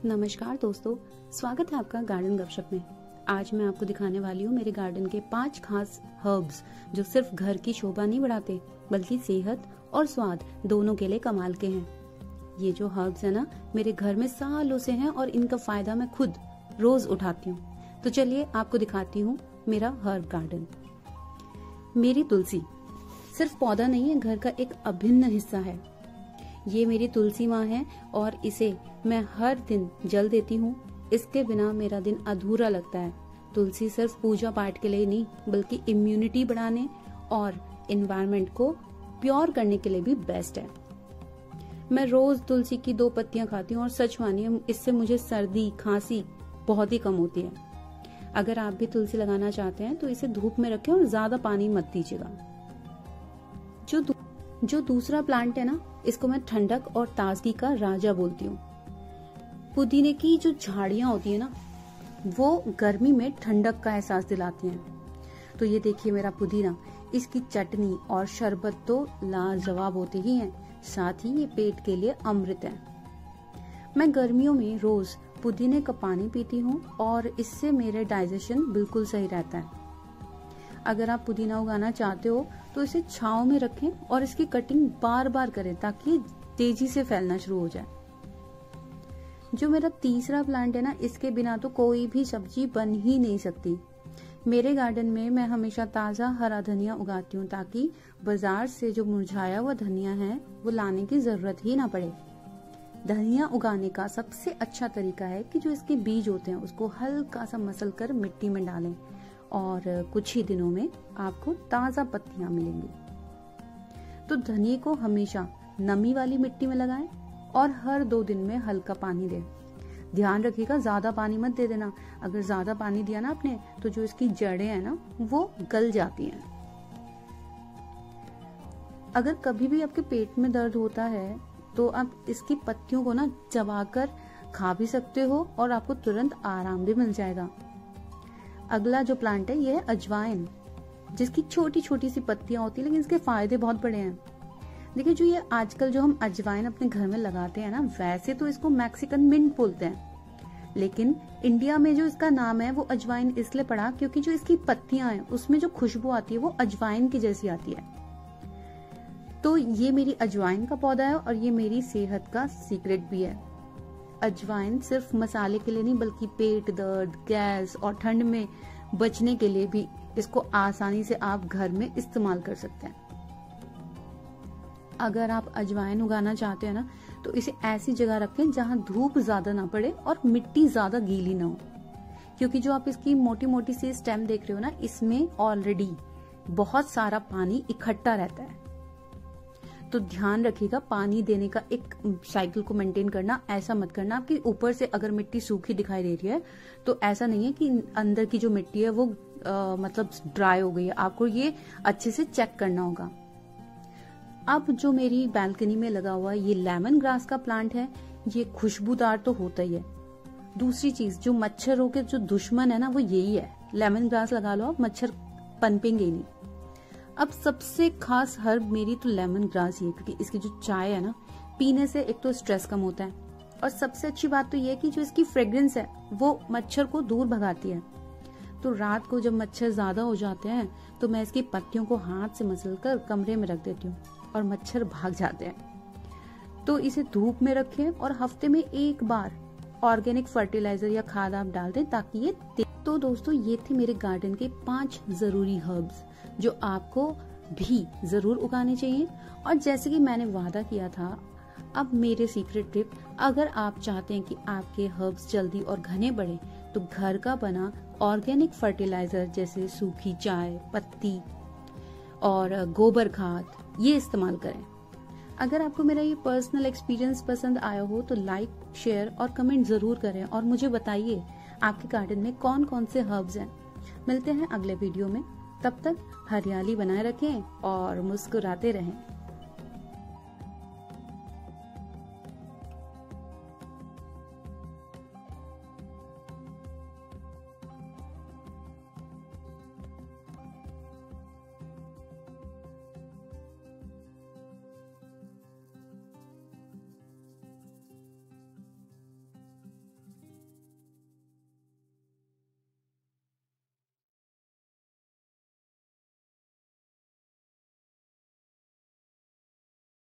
नमस्कार दोस्तों, स्वागत है आपका गार्डन गपशप में। आज मैं आपको दिखाने वाली हूँ मेरे गार्डन के 5 खास हर्ब्स जो सिर्फ घर की शोभा नहीं बढ़ाते बल्कि सेहत और स्वाद दोनों के लिए कमाल के हैं। ये जो हर्ब्स है ना, मेरे घर में सालों से हैं और इनका फायदा मैं खुद रोज उठाती हूँ। तो चलिए आपको दिखाती हूँ मेरा हर्ब गार्डन। मेरी तुलसी सिर्फ पौधा नहीं है, घर का एक अभिन्न हिस्सा है। ये मेरी तुलसी माँ है और इसे मैं हर दिन जल देती हूँ। इसके बिना मेरा दिन अधूरा लगता है। तुलसी सिर्फ पूजा पाठ के लिए नहीं बल्कि इम्यूनिटी बढ़ाने और एनवायरनमेंट को प्योर करने के लिए भी बेस्ट है। मैं रोज तुलसी की 2 पत्तियां खाती हूँ और सच मानिए इससे मुझे सर्दी खांसी बहुत ही कम होती है। अगर आप भी तुलसी लगाना चाहते हैं तो इसे धूप में रखें और ज्यादा पानी मत दीजिएगा। जो दूसरा प्लांट है ना, इसको मैं ठंडक और ताजगी का राजा बोलती हूँ। पुदीने की जो झाड़ियां होती है ना, वो गर्मी में ठंडक का एहसास दिलाती हैं। तो ये देखिए मेरा पुदीना, इसकी चटनी और शरबत तो लाजवाब होते ही हैं, साथ ही ये पेट के लिए अमृत है। मैं गर्मियों में रोज पुदीने का पानी पीती हूँ और इससे मेरे डाइजेशन बिल्कुल सही रहता है। अगर आप पुदीना उगाना चाहते हो तो इसे छांव में रखें और इसकी कटिंग बार बार करें ताकि तेजी से फैलना शुरू हो जाए। जो मेरा तीसरा प्लांट है ना, इसके बिना तो कोई भी सब्जी बन ही नहीं सकती। मेरे गार्डन में मैं हमेशा ताजा हरा धनिया उगाती हूँ ताकि बाजार से जो मुरझाया हुआ धनिया है वो लाने की जरूरत ही ना पड़े। धनिया उगाने का सबसे अच्छा तरीका है कि जो इसके बीज होते हैं उसको हल्का सा मसल कर मिट्टी में डालें और कुछ ही दिनों में आपको ताजा पत्तियां मिलेंगी। तो धनिये को हमेशा नमी वाली मिट्टी में लगाएं और हर 2 दिन में हल्का पानी दें। ध्यान रखिएगा ज्यादा पानी मत दे देना। अगर ज्यादा पानी दिया ना आपने तो जो इसकी जड़ें हैं ना वो गल जाती हैं। अगर कभी भी आपके पेट में दर्द होता है तो आप इसकी पत्तियों को ना चबाकर खा भी सकते हो और आपको तुरंत आराम भी मिल जाएगा। अगला जो प्लांट है ये है अजवाइन, जिसकी छोटी छोटी सी पत्तियां होती है लेकिन इसके फायदे बहुत बड़े हैं। देखिए जो ये आजकल जो हम अजवाइन अपने घर में लगाते हैं ना, वैसे तो इसको मैक्सिकन मिंट बोलते हैं, लेकिन इंडिया में जो इसका नाम है वो अजवाइन इसलिए पड़ा क्योंकि जो इसकी पत्तियां हैं उसमें जो खुशबू आती है वो अजवाइन की जैसी आती है। तो ये मेरी अजवाइन का पौधा है और ये मेरी सेहत का सीक्रेट भी है। अजवाइन सिर्फ मसाले के लिए नहीं बल्कि पेट दर्द, गैस और ठंड में बचने के लिए भी इसको आसानी से आप घर में इस्तेमाल कर सकते हैं। अगर आप अजवाइन उगाना चाहते हैं ना तो इसे ऐसी जगह रखें जहां धूप ज्यादा ना पड़े और मिट्टी ज्यादा गीली ना हो, क्योंकि जो आप इसकी मोटी मोटी सी स्टेम देख रहे हो ना, इसमें ऑलरेडी बहुत सारा पानी इकट्ठा रहता है। तो ध्यान रखिएगा पानी देने का एक साइकिल को मेंटेन करना। ऐसा मत करना कि ऊपर से अगर मिट्टी सूखी दिखाई दे रही है तो ऐसा नहीं है कि अंदर की जो मिट्टी है वो मतलब ड्राई हो गई है। आपको ये अच्छे से चेक करना होगा। अब जो मेरी बालकनी में लगा हुआ ये लेमन ग्रास का प्लांट है, ये खुशबूदार तो होता ही है। दूसरी चीज, जो मच्छरों के जो दुश्मन है ना वो यही है। लेमन ग्रास लगा लो आप, मच्छर पनपेंगे नहीं। अब सबसे खास हर्ब मेरी तो लेमन ग्रास ही है, क्योंकि इसकी जो चाय है ना, पीने से एक तो स्ट्रेस कम होता है और सबसे अच्छी बात तो ये है कि जो इसकी फ्रेग्रेंस है वो मच्छर को दूर भगाती है। तो रात को जब मच्छर ज्यादा हो जाते हैं तो मैं इसकी पत्तियों को हाथ से मसलकर कमरे में रख देती हूँ और मच्छर भाग जाते हैं। तो इसे धूप में रखें और हफ्ते में 1 बार ऑर्गेनिक फर्टिलाइजर या खाद आप डाल दें ताकि ये तो दोस्तों ये थे मेरे गार्डन के 5 जरूरी हर्ब्स जो आपको भी जरूर उगाने चाहिए। और जैसे कि मैंने वादा किया था, अब मेरे सीक्रेट टिप, अगर आप चाहते हैं कि आपके हर्ब्स जल्दी और घने बढ़े तो घर का बना ऑर्गेनिक फर्टिलाइजर जैसे सूखी चाय पत्ती और गोबर खाद ये इस्तेमाल करें। अगर आपको मेरा ये पर्सनल एक्सपीरियंस पसंद आया हो तो लाइक, शेयर और कमेंट जरूर करें और मुझे बताइए आपके गार्डन में कौन कौन से हर्ब्स हैं। मिलते हैं अगले वीडियो में, तब तक हरियाली बनाए रखें और मुस्कुराते रहें।